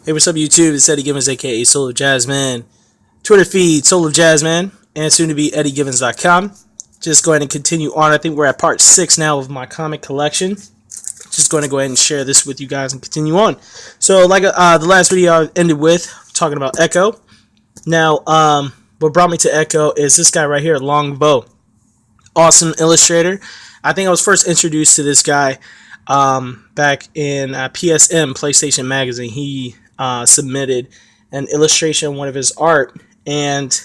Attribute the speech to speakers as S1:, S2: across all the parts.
S1: Hey, what's up, YouTube? It's Eddie Givens, aka Soul of Jazzman. Twitter feed, Soul of Jazzman, and soon to be EddieGivens.com. Just go ahead and continue on. I think we're at part 6 now of my comic collection. Just going to go ahead and share this with you guys and continue on. So, like the last video I ended with, talking about Echo. Now, what brought me to Echo is this guy right here, Longbow. Awesome illustrator. I think I was first introduced to this guy back in PSM, PlayStation Magazine. He submitted an illustration of one of his art, and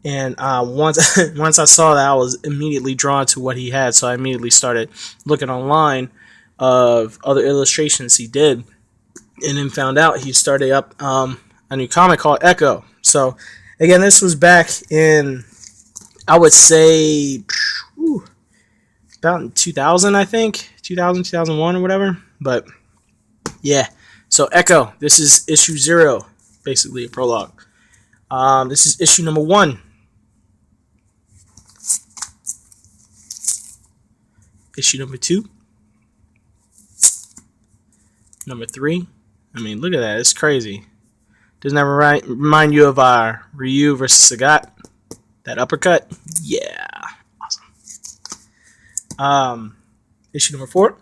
S1: once once I saw that, I was immediately drawn to what he had. So I immediately started looking online of other illustrations he did, and then found out he started up a new comic called Echo. So again, this was back in, I would say, about in 2000, I think 2000, 2001 or whatever. But yeah, so Echo, this is issue 0, basically a prologue. This is issue number 1. Issue number 2. Number 3. I mean, look at that. It's crazy. Doesn't that remind you of Ryu versus Sagat? That uppercut? Yeah. Awesome. Issue number 4.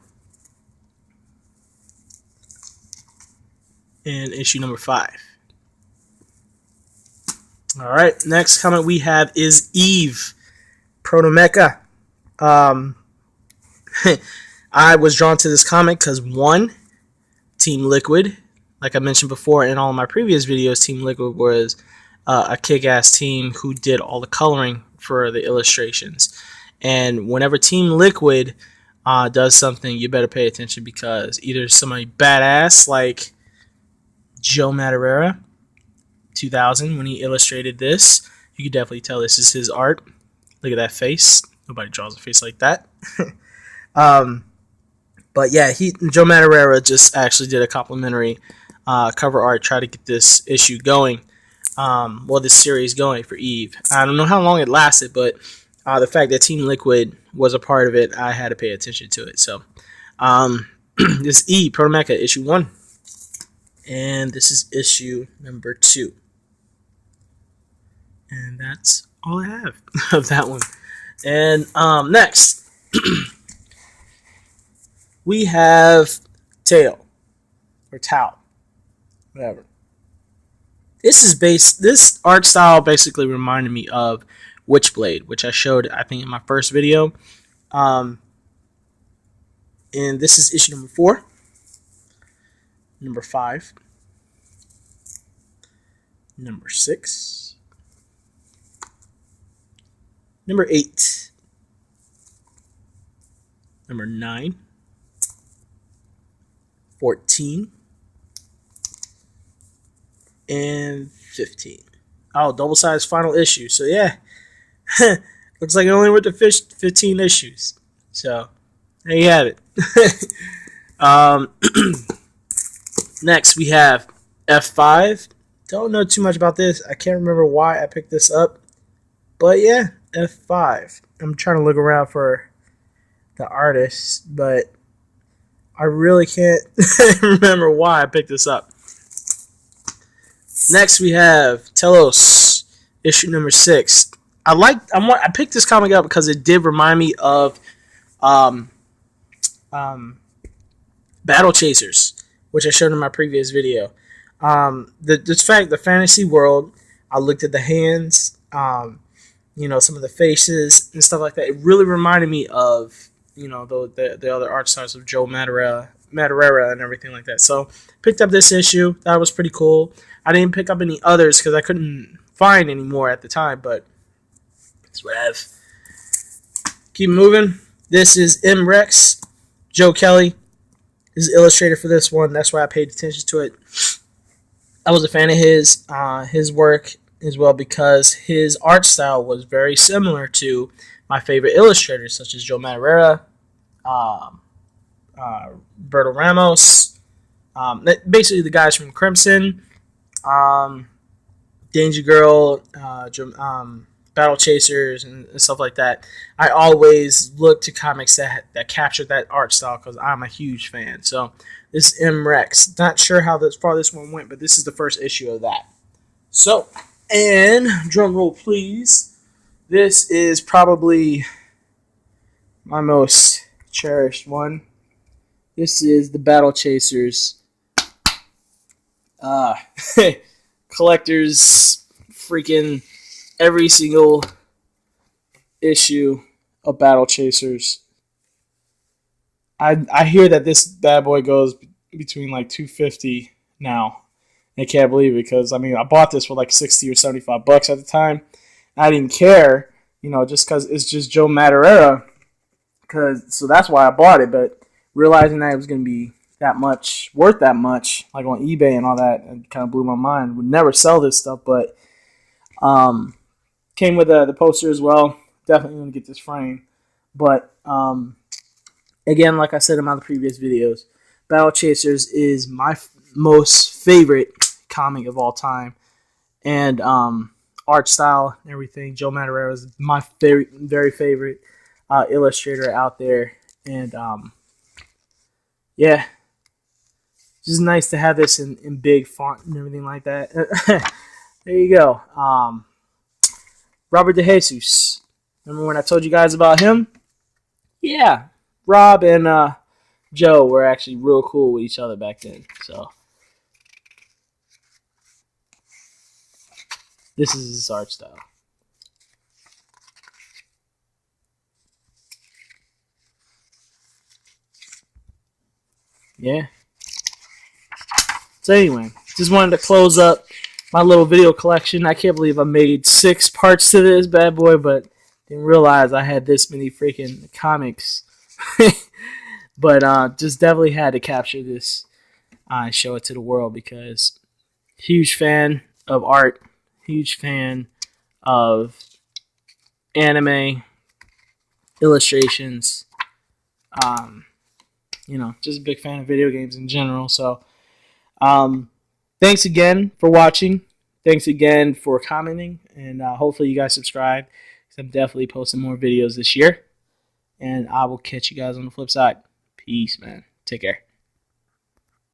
S1: And issue number 5. Alright, next comic we have is E.V.E. ProtoMecca. I was drawn to this comic because, one, Team Liquid. Like I mentioned before in all of my previous videos, Team Liquid was a kick-ass team who did all the coloring for the illustrations. And whenever Team Liquid does something, you better pay attention, because either somebody badass like Joe Madureira, 2000, when he illustrated this, you could definitely tell this is his art. Look at that face. Nobody draws a face like that. But yeah, Joe Madureira just actually did a complimentary cover art, try to get this issue going, this series going for E.V.E. I don't know how long it lasted, but the fact that Team Liquid was a part of it, I had to pay attention to it. So this E.V.E. ProtoMecca issue 1, and this is issue number 2, and that's all I have of that one. And next we have Tao, or Tao, whatever. This art style basically reminded me of Witchblade, which I showed, I think, in my first video. And this is issue number 4, number 5, number 6, number 8, number 9, 14, and 15. Oh, double-sized final issue. So yeah, looks like it only went to 15 issues. So there you have it. Next we have F5. Don't know too much about this. I can't remember why I picked this up, but yeah, F5. I'm trying to look around for the artist, but I really can't remember why I picked this up. Next we have Telos, issue number 6. I picked this comic up because it did remind me of Battle Chasers, which I showed in my previous video. The fantasy world, I looked at the hands, some of the faces and stuff like that. It really reminded me of, the other art styles of Joe Madureira and everything like that. So picked up this issue. That was pretty cool. I didn't pick up any others because I couldn't find any more at the time, but it's what I have. Keep moving. This is M. Rex, Joe Kelly is the illustrator for this one. That's why I paid attention to it. I was a fan of his work as well, because his art style was very similar to my favorite illustrators, such as Joe Madureira, Berto Ramos, basically the guys from Crimson, Danger Girl, Battle Chasers and stuff like that, I always look to comics that capture that art style because I'm a huge fan. So this M-Rex, not sure how far this one went, but this is the first issue of that. So, and drum roll please, this is probably my most cherished one. This is the Battle Chasers collectors, freaking every single issue of Battle Chasers. I hear that this bad boy goes between like $250 now. I can't believe it because I mean I bought this for like $60 or $75 at the time. I didn't care, just because it's just Joe Madureira. So that's why I bought it. But realizing that it was going to be worth that much, like on eBay and all that, it kind of blew my mind. Would never sell this stuff, but came with the poster as well. Definitely going to get this frame. But again, like I said in my previous videos, Battle Chasers is my most favorite comic of all time, and art style and everything. Joe Madureira is my very favorite illustrator out there, and yeah, just nice to have this in big font and everything like that. There you go. Robert DeJesus. Remember when I told you guys about him? Yeah, Rob and Joe were actually real cool with each other back then. So this is his art style. Yeah. So anyway, just wanted to close up my little video collection. I can't believe I made 6 parts to this bad boy, but didn't realize I had this many freaking comics. But just definitely had to capture this and show it to the world because huge fan of art, huge fan of anime, illustrations, just a big fan of video games in general. So thanks again for watching. Thanks again for commenting, and hopefully you guys subscribe because I'm definitely posting more videos this year. And I will catch you guys on the flip side. Peace, man. Take care.